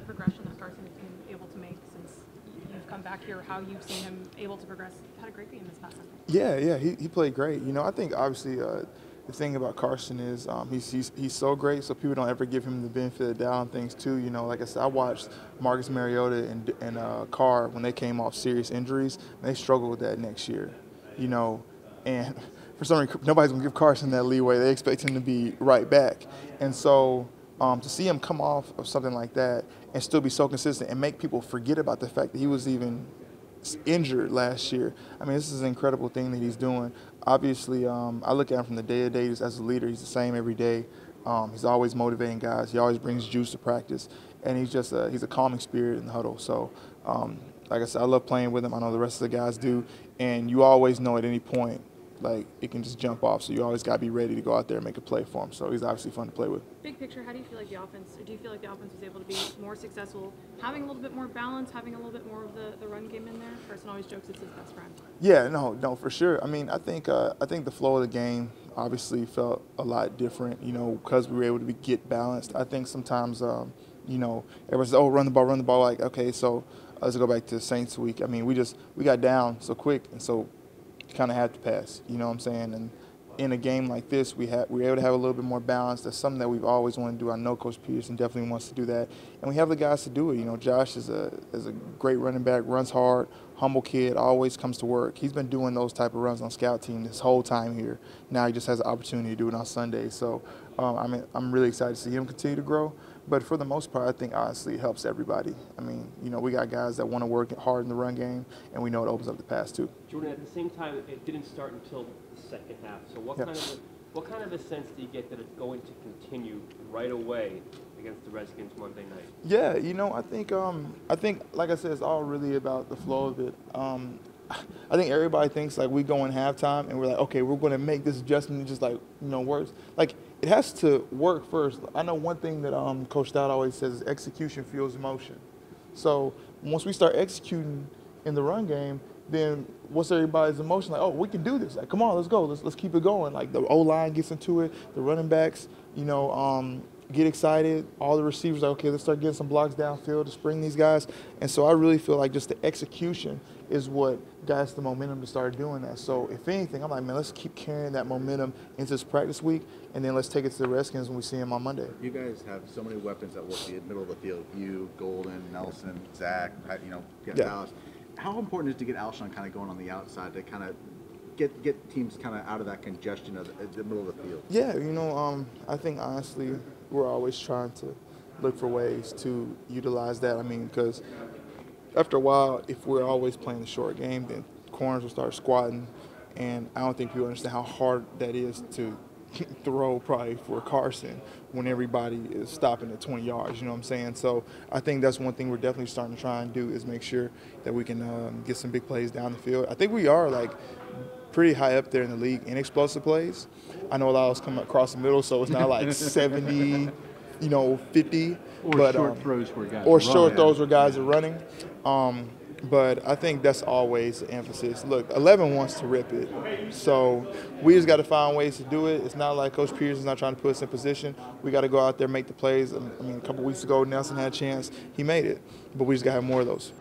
progression that Carson has been able to make since you've come back here, how you've seen him able to progress. Had a great game this past Sunday. Yeah, he played great. You know, I think obviously the thing about Carson is he's so great, so people don't ever give him the benefit of the doubt on things too. You know, like I said, I watched Marcus Mariota and Carr when they came off serious injuries, and they struggled with that next year. You know, and for some reason nobody's gonna give Carson that leeway. They expect him to be right back, and so to see him come off of something like that and still be so consistent and make people forget about the fact that he was even injured last year. I mean, this is an incredible thing that he's doing. Obviously, I look at him from the day-to-day as a leader. He's the same every day. He's always motivating guys. He always brings juice to practice, and he's a calming spirit in the huddle. So, like I said, I love playing with him. I know the rest of the guys do, and you always know at any point, like, it can just jump off. So you always got to be ready to go out there and make a play for him. So he's obviously fun to play with. Big picture, how do you feel like the offense, or do you feel like the offense was able to be more successful, having a little bit more balance, having a little bit more of the run game in there? Carson always jokes it's his best friend. Yeah, no, for sure. I mean, I think the flow of the game obviously felt a lot different, you know, because we were able to get balanced. I think sometimes, you know, everybody says, oh, run the ball. Like, okay, so let's go back to Saints week. I mean, we got down so quick, and so you kind of had to pass, you know what I'm saying? And in a game like this, we were able to have a little bit more balance. That's something that we've always wanted to do. I know Coach Peterson definitely wants to do that, and we have the guys to do it. You know, Josh is a great running back, runs hard, humble kid, always comes to work. He's been doing those type of runs on scout team this whole time here. Now he just has the opportunity to do it on Sunday. So I'm really excited to see him continue to grow. But for the most part, I think honestly it helps everybody. I mean, you know, we got guys that want to work hard in the run game, and we know it opens up the pass too. Jordan, at the same time, it didn't start until the second half. So what kind of a sense do you get that it's going to continue right away against the Redskins Monday night? Yeah, you know, I think like I said, it's all really about the flow of it. I think everybody thinks like we go in halftime and we're like, okay, we're going to make this adjustment and just like, you know, works. Like, it has to work first. I know one thing that Coach Stout always says is execution fuels motion. So once we start executing in the run game, then what's everybody's emotion? Like, oh, we can do this. Like, come on, let's go. Let's keep it going. Like, the O-line gets into it. The running backs, you know, get excited. All the receivers are, okay, let's start getting some blocks downfield to spring these guys. And so I really feel like just the execution is what got us the momentum to start doing that. So if anything, I'm like, man, let's keep carrying that momentum into this practice week, and then let's take it to the Redskins when we see them on Monday. You guys have so many weapons that work the middle of the field. You, Golden, Nelson, Zach, you know, Dallas. How important is it to get Alshon kind of going on the outside to kind of get teams kind of out of that congestion of the middle of the field? Yeah, you know, I think honestly we're always trying to look for ways to utilize that. I mean, because after a while, if we're always playing the short game, then corners will start squatting, and I don't think people understand how hard that is to throw probably for Carson when everybody is stopping at 20 yards, you know what I'm saying? So I think that's one thing we're definitely starting to try and do is make sure that we can get some big plays down the field. I think we are like pretty high up there in the league in explosive plays. I know a lot of us come across the middle, so it's not like 70, you know, 50. Or short throws where guys or short throws where guys are running. But I think that's always the emphasis. Look, 11 wants to rip it. So we just got to find ways to do it. It's not like Coach Peterson's not trying to put us in position. We got to go out there, make the plays. I mean, a couple weeks ago, Nelson had a chance. He made it. But we just got to have more of those.